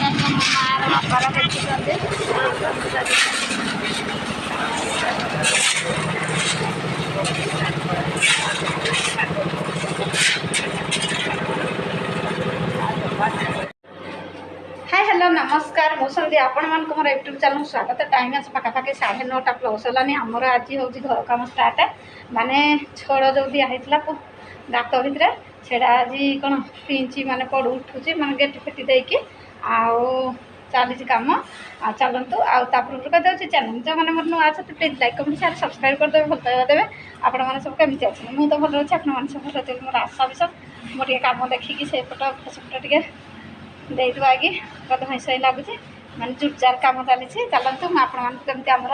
ମାଆର ବାପାର ଦେଖିଛନ୍ତି। हाय हेलो नमस्कार मुझे आपण मान मोर यूट्यूब चैनल स्वागत। टाइम आज पाखापाखि 9:30 प्लस है। आमर आज हूँ घर कम स्टार्ट माने छोड़ जो दिखाई गात भितर से आज कौन पिंची माने पड़ उठुची माने गेट फेटी देकी आउ चली कम आ चलतु आपूर्व कहते चैनल जो मैंने मोर नुआ अच्छे please like comment share subscribe करदे भल पाइबा देवे। आपण मैंने सब केमी अच्छे मुझे तो भल अच्छे आप सब भल अच्छे मोर आशा विश्वास मोटे कम देखिकी से पट फसपट टे दे दुआगी गद हई लगुच मैंने जुटजार कम चली चलतु मुझे आमर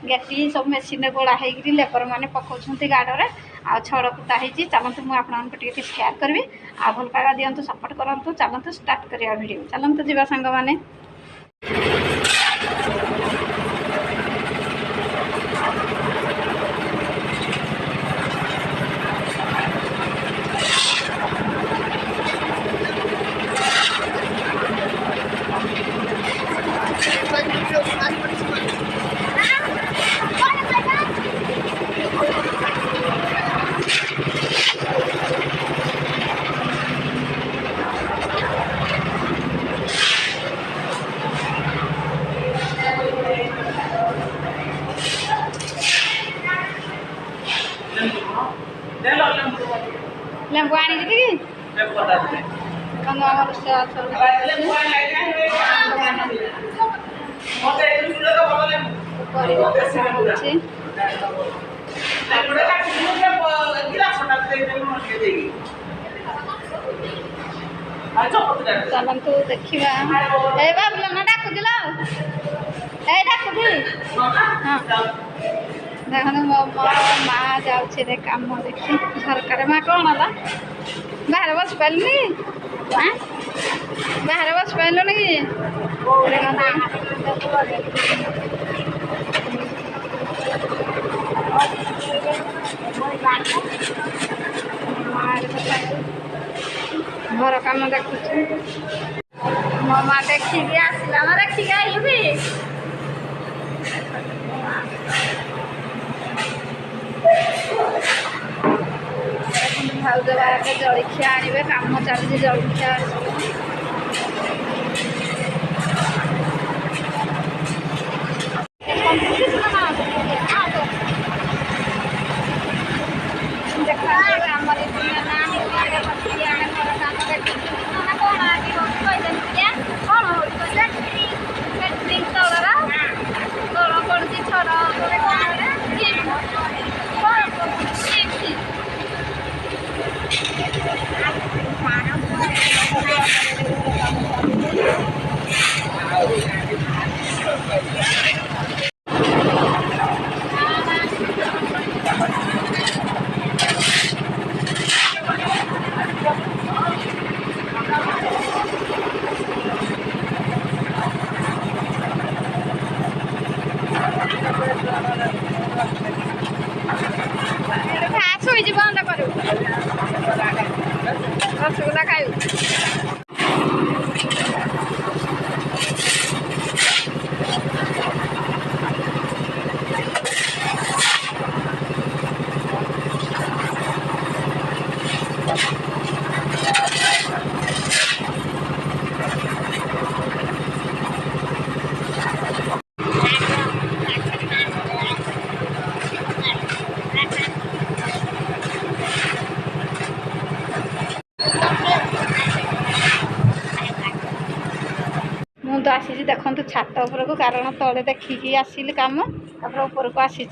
गेटी सब मेसीन गोड़ा होगी लेबर मैंने पकाउं गाड़े आ छड़ कुटा होती। चलतु मुझे शेयर करी आ भल पाइबा दिंतु सपोर्ट करूँ। चलतु स्टार्ट करिया वीडियो चलतु जीवा सांग मैंने लेंबू आनी कि चलतु देखा बाबुल डाकुल डाकुथी देखो मो माँ जाऊे कम देखी झरकार माँ कौन है बाहर बस पारे बाहर बस पारे कि घर कम देखु मो माँ देखिकी आसला ना देखिकी आइलु भी भाज बारे जलखिया आने कम चलती जलखिया बंद करू रसगुल्ला खाऊ तो आसी देखो छात उपरक कारण तले देखिकी आसिली कम उपरक आसी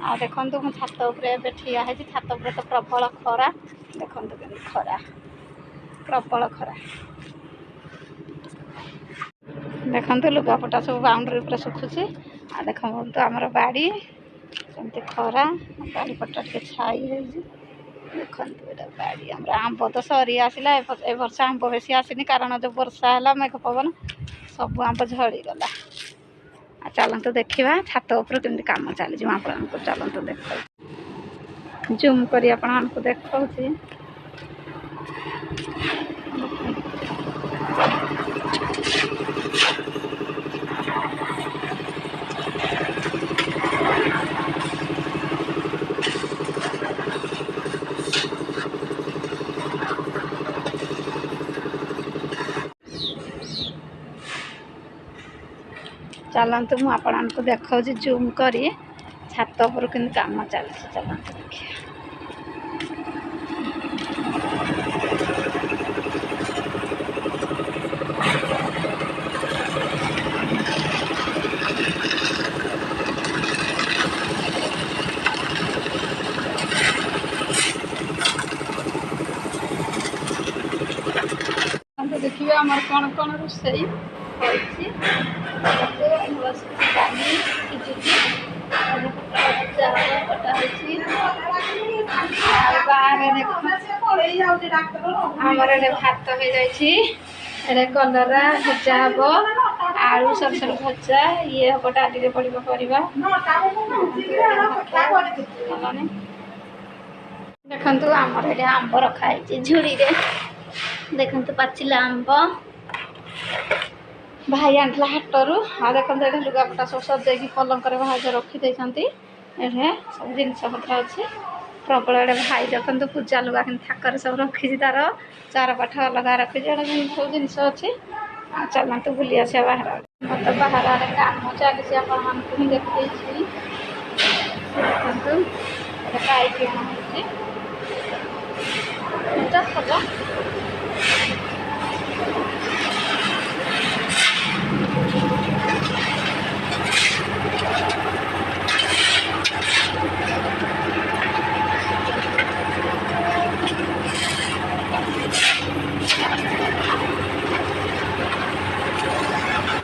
आ देखो मु छात उपर ठिया है छात उपर तो प्रबल खरा देखो खरा प्रबल खरा देखो लुगापटा सब बाउंड्री उपर सुखुची आ देखो तो आमर बाड़ी सेमती खरा बाड़ी पटा टे छाई है देखो बाड़ी आम आंब तो सरी आसला ए वर्ष आंब बेसी आसनी कारण जो वर्षा है मेघ पवन सब आंब झड़गला। चलतु देखा छात उपर केमती कम चली आपको चलतु देख जूम कर आपको देखा चलतु मु आपको देखा जूम कर छात पर कि काम चलती चलतु देखिए देखिए आम कौन कौन रोसई आमर भात हो जाए कलरा भजा हम आलू सर सर भजा ये हम डाली पड़ो परिवा देखु आमर ये आंब रखाई झुड़ी देखु पाचिला आंब भाई आंला हाटरू आ देखते ये लुगापटा सब सजेकी पलंक भाज रखी ये सब जिन पत्र अच्छे प्रबल ये भाई देखते पूजा लुगा कि थाकर सब रखी तार चार पाठ अलग रखी सब जिन अच्छे चलतु बुली आस बाहर मत बाहर आड़े काम चली ही देखी देखु गाई किणा